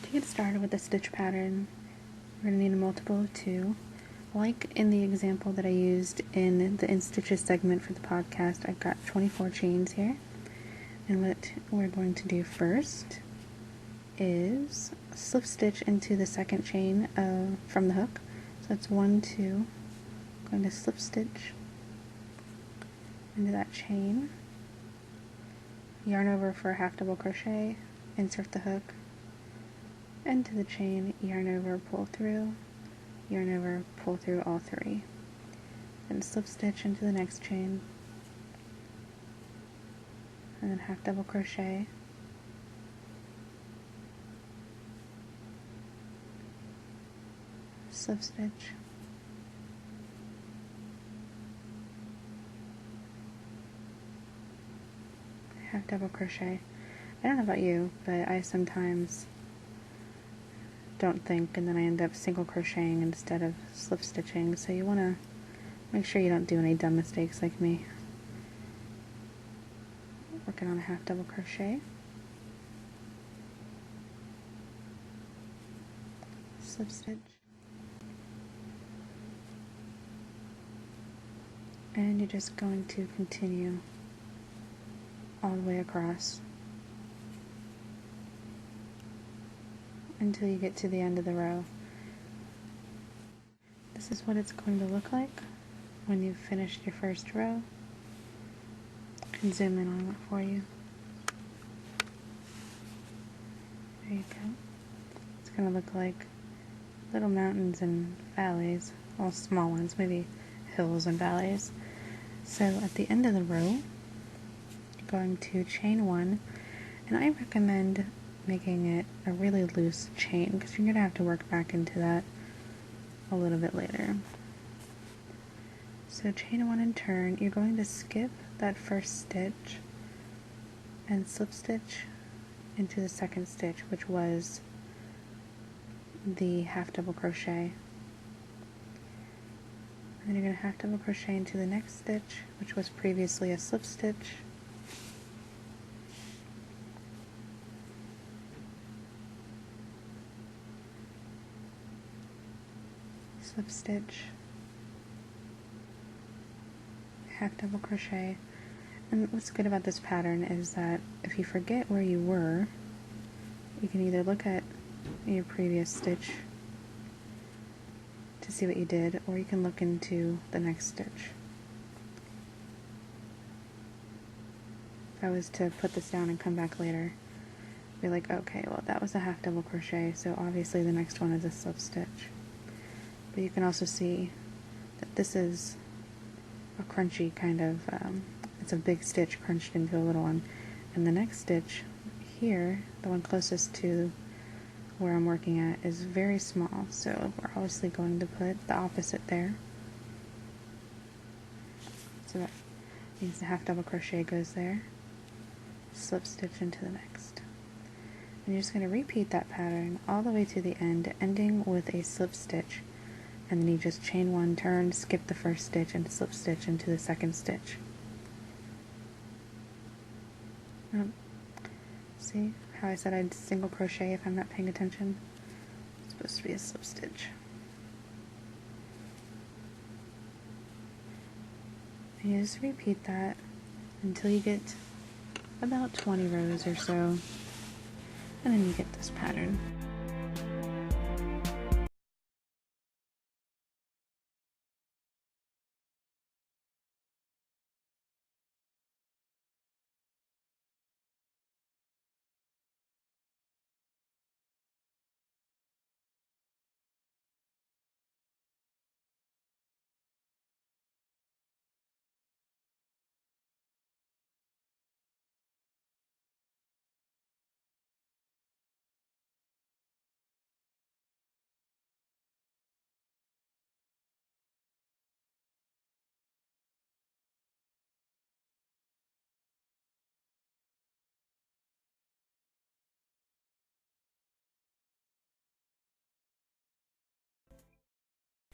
To get started with the stitch pattern, we're going to need a multiple of 2. Like in the example that I used in the In Stitches segment for the podcast, I've got 24 chains here. And what we're going to do first is slip stitch into the second chain from the hook. So it's 1, 2, going to slip stitch into that chain, yarn over for a half double crochet, insert the hook, into the chain, yarn over, pull through, yarn over, pull through all 3, and slip stitch into the next chain, and then half double crochet, slip stitch, half double crochet. I don't know about you, but I sometimes don't think, and then I end up single crocheting instead of slip stitching, so you want to make sure you don't do any dumb mistakes like me. Working on a half double crochet, slip stitch, and you're just going to continue all the way across until you get to the end of the row. This is what it's going to look like when you've finished your first row. I can zoom in on it for you. There you go. It's going to look like little mountains and valleys, all small ones, maybe hills and valleys. So at the end of the row, you're going to chain 1, and I recommend making it a really loose chain because you're going to have to work back into that a little bit later. So chain 1 and turn, you're going to skip that first stitch and slip stitch into the second stitch, which was the half double crochet. And then you're going to half double crochet into the next stitch, which was previously a slip stitch. Slip stitch, half double crochet. And what's good about this pattern is that if you forget where you were, you can either look at your previous stitch to see what you did, or you can look into the next stitch. If I was to put this down and come back later, be like, okay, well that was a half double crochet, so obviously the next one is a slip stitch. But you can also see that this is a crunchy kind of, it's a big stitch crunched into a little one. And the next stitch here, the one closest to where I'm working at, is very small, so we're obviously going to put the opposite there. So that means the half double crochet goes there, slip stitch into the next. And you're just going to repeat that pattern all the way to the end, ending with a slip stitch. And then you just chain 1, turn, skip the first stitch, and slip stitch into the second stitch. See how I said I'd single crochet if I'm not paying attention? It's supposed to be a slip stitch. And you just repeat that until you get about 20 rows or so, and then you get this pattern.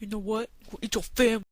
You know what? Go eat your family.